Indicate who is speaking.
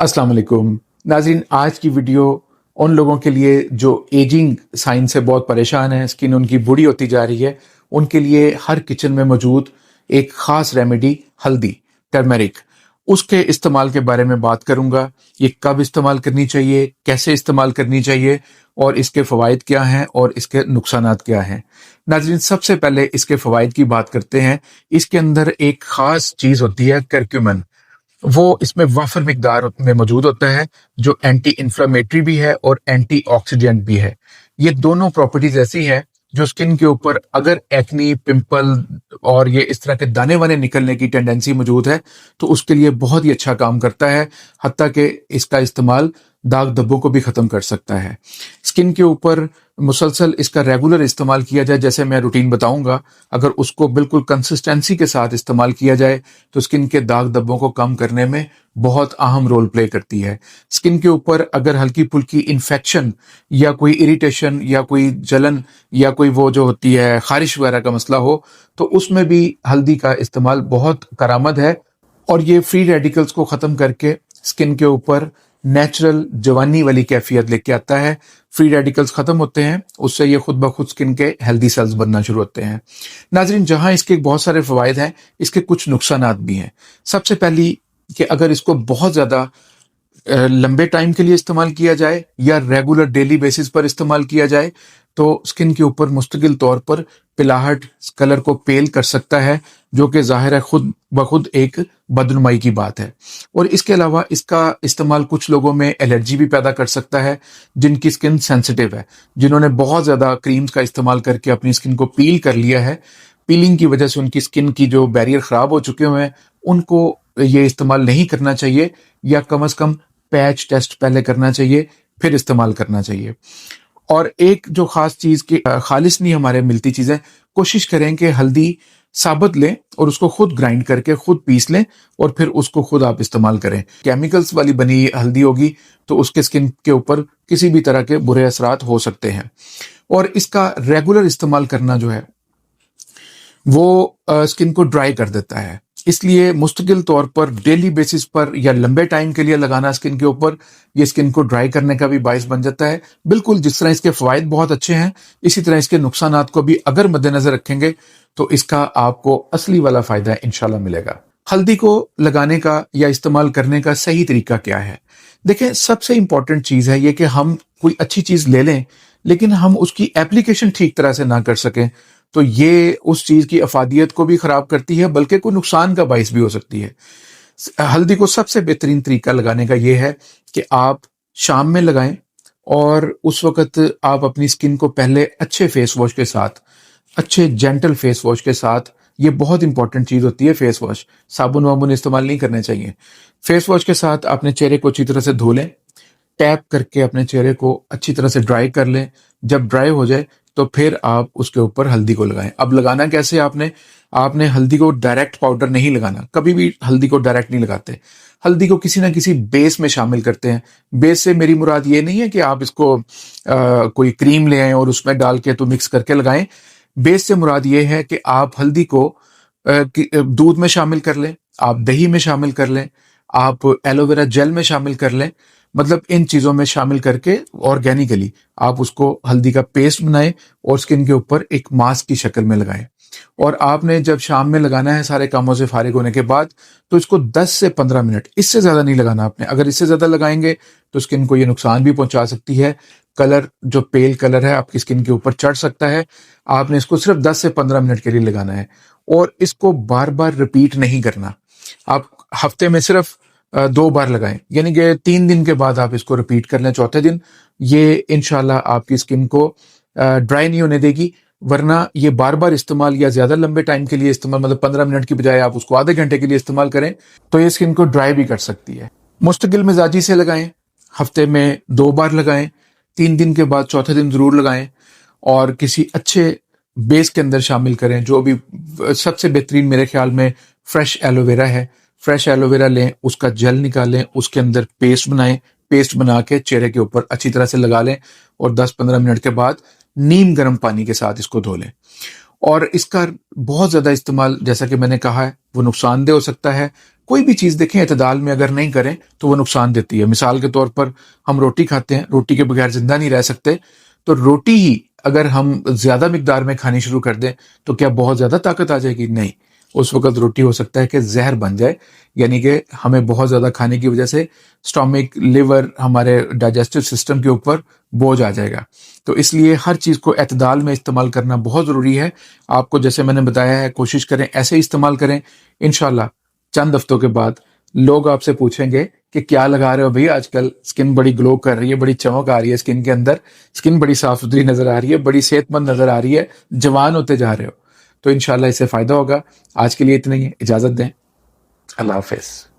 Speaker 1: अस्सलाम वालेकुम नाज़रीन, आज की वीडियो उन लोगों के लिए जो एजिंग साइन से बहुत परेशान है, स्किन उनकी बूढ़ी होती जा रही है, उनके लिए हर किचन में मौजूद एक ख़ास रेमेडी हल्दी, टर्मरिक, उसके इस्तेमाल के बारे में बात करूंगा। ये कब इस्तेमाल करनी चाहिए, कैसे इस्तेमाल करनी चाहिए और इसके फ़वाइद क्या हैं और इसके नुकसानात क्या हैं। नाज़रीन, सबसे पहले इसके फ़वाइद की बात करते हैं। इसके अंदर एक ख़ास चीज़ होती है करक्यूमिन। वो इसमें वाफर मिकदार में मौजूद होता है जो एंटी इन्फ्लेमेटरी भी है और एंटी ऑक्सीडेंट भी है। ये दोनों प्रॉपर्टीज ऐसी हैं जो स्किन के ऊपर अगर एक्नी, पिंपल और ये इस तरह के दाने वाने निकलने की टेंडेंसी मौजूद है तो उसके लिए बहुत ही अच्छा काम करता है। हत्ता कि इसका इस्तेमाल दाग धब्बों को भी खत्म कर सकता है। स्किन के ऊपर मुसलसल इसका रेगुलर इस्तेमाल किया जाए, जैसे मैं रूटीन बताऊंगा, अगर उसको बिल्कुल कंसिस्टेंसी के साथ इस्तेमाल किया जाए तो स्किन के दाग धब्बों को कम करने में बहुत अहम रोल प्ले करती है। स्किन के ऊपर अगर हल्की फुल्की इन्फेक्शन या कोई इरिटेशन या कोई जलन या कोई वो जो होती है खारिश वगैरह का मसला हो तो उसमें भी हल्दी का इस्तेमाल बहुत करामद है और ये फ्री रेडिकल्स को ख़त्म करके स्किन के ऊपर नेचुरल जवानी वाली कैफियत लेके आता है। फ्री रेडिकल्स खत्म होते हैं, उससे ये खुद ब खुद स्किन के हेल्दी सेल्स बनना शुरू होते हैं। नाजरीन, जहां इसके बहुत सारे फवायद हैं, इसके कुछ नुकसानात भी हैं। सबसे पहली कि अगर इसको बहुत ज्यादा लंबे टाइम के लिए इस्तेमाल किया जाए या रेगुलर डेली बेसिस पर इस्तेमाल किया जाए तो स्किन के ऊपर मुस्तकिल तौर पर पिलाहट कलर को पेल कर सकता है, जो कि जाहिर है खुद ब खुद एक बदनुमाई की बात है। और इसके अलावा इसका इस्तेमाल कुछ लोगों में एलर्जी भी पैदा कर सकता है, जिनकी स्किन सेंसिटिव है, जिन्होंने बहुत ज्यादा क्रीम्स का इस्तेमाल करके अपनी स्किन को पील कर लिया है। पीलिंग की वजह से उनकी स्किन की जो बैरियर खराब हो चुके हुए हैं, उनको ये इस्तेमाल नहीं करना चाहिए या कम से कम पैच टेस्ट पहले करना चाहिए, फिर इस्तेमाल करना चाहिए। और एक जो खास चीज की खालिस नहीं हमारे मिलती चीजें, कोशिश करें कि हल्दी साबुत लें और उसको खुद ग्राइंड करके खुद पीस लें और फिर उसको खुद आप इस्तेमाल करें। केमिकल्स वाली बनी हल्दी होगी तो उसके स्किन के ऊपर किसी भी तरह के बुरे असरात हो सकते हैं। और इसका रेगुलर इस्तेमाल करना जो है वो स्किन को ड्राई कर देता है, इसलिए मुस्तकिल तौर पर डेली बेसिस पर या लंबे टाइम के लिए लगाना स्किन के ऊपर ये स्किन को ड्राई करने का भी बाइस बन जाता है। बिल्कुल जिस तरह इसके फवायद बहुत अच्छे हैं, इसी तरह इसके नुकसानात को भी अगर मद्देनजर रखेंगे तो इसका आपको असली वाला फायदा इंशाल्लाह मिलेगा। हल्दी को लगाने का या इस्तेमाल करने का सही तरीका क्या है? देखें, सबसे इंपॉर्टेंट चीज है ये कि हम कोई अच्छी चीज ले लें लेकिन हम उसकी एप्लीकेशन ठीक तरह से ना कर सकें तो ये उस चीज की अफादियत को भी खराब करती है, बल्कि कोई नुकसान का बाइस भी हो सकती है। हल्दी को सबसे बेहतरीन तरीका लगाने का ये है कि आप शाम में लगाएं और उस वक्त आप अपनी स्किन को पहले अच्छे फेस वॉश के साथ, अच्छे जेंटल फेस वॉश के साथ, ये बहुत इंपॉर्टेंट चीज होती है फेस वॉश, साबुन वाबुन इस्तेमाल नहीं करने चाहिए। फेस वॉश के साथ अपने चेहरे को अच्छी तरह से धो लें, टैप करके अपने चेहरे को अच्छी तरह से ड्राई कर लें। जब ड्राई हो जाए तो फिर आप उसके ऊपर हल्दी को लगाएं। अब लगाना कैसे? आपने हल्दी को डायरेक्ट पाउडर नहीं लगाना, कभी भी हल्दी को डायरेक्ट नहीं लगाते। हल्दी को किसी ना किसी बेस में शामिल करते हैं। बेस से मेरी मुराद ये नहीं है कि आप इसको कोई क्रीम ले आए और उसमें डाल के तो मिक्स करके लगाएं। बेस से मुराद ये है कि आप हल्दी को दूध में शामिल कर लें, आप दही में शामिल कर लें, आप एलोवेरा जेल में शामिल कर लें। मतलब इन चीजों में शामिल करके ऑर्गेनिकली आप उसको हल्दी का पेस्ट बनाएं और स्किन के ऊपर एक मास्क की शक्ल में लगाएं। और आपने जब शाम में लगाना है सारे कामों से फारिग होने के बाद, तो इसको 10 से 15 मिनट, इससे ज्यादा नहीं लगाना आपने। अगर इससे ज्यादा लगाएंगे तो स्किन को ये नुकसान भी पहुंचा सकती है। कलर जो पेल कलर है आपकी स्किन के ऊपर चढ़ सकता है। आपने इसको सिर्फ 10 से 15 मिनट के लिए लगाना है और इसको बार बार रिपीट नहीं करना। आप हफ्ते में सिर्फ 2 बार लगाएं, यानी कि 3 दिन के बाद आप इसको रिपीट कर लें चौथे दिन। ये इंशाल्लाह आपकी स्किन को ड्राई नहीं होने देगी। वरना ये बार बार इस्तेमाल या ज्यादा लंबे टाइम के लिए इस्तेमाल, मतलब 15 मिनट की बजाय आप उसको आधे घंटे के लिए इस्तेमाल करें तो ये स्किन को ड्राई भी कर सकती है। मुस्तकिल मिजाजी से लगाएं, हफ्ते में 2 बार लगाएं, 3 दिन के बाद चौथे दिन जरूर लगाएं और किसी अच्छे बेस के अंदर शामिल करें। जो भी सबसे बेहतरीन मेरे ख्याल में फ्रेश एलोवेरा है, फ्रेश एलोवेरा लें, उसका जेल निकालें, उसके अंदर पेस्ट बनाएं, पेस्ट बना के चेहरे के ऊपर अच्छी तरह से लगा लें और 10-15 मिनट के बाद नीम गर्म पानी के साथ इसको धो लें। اور اس کا بہت زیادہ استعمال جیسا کہ میں نے کہا ہے وہ نقصان دہ ہو سکتا ہے. کوئی بھی چیز دیکھیں اعتدال میں اگر نہیں کریں تو وہ نقصان دیتی ہے. مثال کے طور پر ہم روٹی کھاتے ہیں، روٹی کے بغیر زندہ نہیں رہ سکتے، تو روٹی ہی اگر ہم زیادہ مقدار میں کھانی شروع کر دیں تو کیا بہت زیادہ طاقت آ جائے گی؟ نہیں. اس وقت روٹی ہو سکتا ہے کہ زہر بن جائے، یعنی کہ ہمیں بہت زیادہ کھانے کی وجہ سے سٹامک، لیور، ہمارے ڈائجسٹو سسٹم کے اوپر بوجھ آ جائے گا. تو اس لیے ہر چیز کو اعتدال میں استعمال کرنا بہت ضروری ہے. آپ کو جیسے میں نے بتایا ہے کوشش کریں ایسے ہی استعمال کریں. انشاءاللہ چند ہفتوں کے بعد لوگ آپ سے پوچھیں گے کہ کیا لگا رہے ہو بھئی، آج کل سکن بڑی گلو کر رہی ہے، بڑی چمک آ رہی ہے سکن کے اندر، سکن بڑی صاف ستھری نظر آ رہی ہے، بڑی صحت مند نظر آ رہی ہے، جوان ہوتے جا رہے ہو. تو انشاءاللہ اس سے فائدہ ہوگا. آج کے لیے اتنا ہی ہے، اجازت دیں. اللہ حافظ.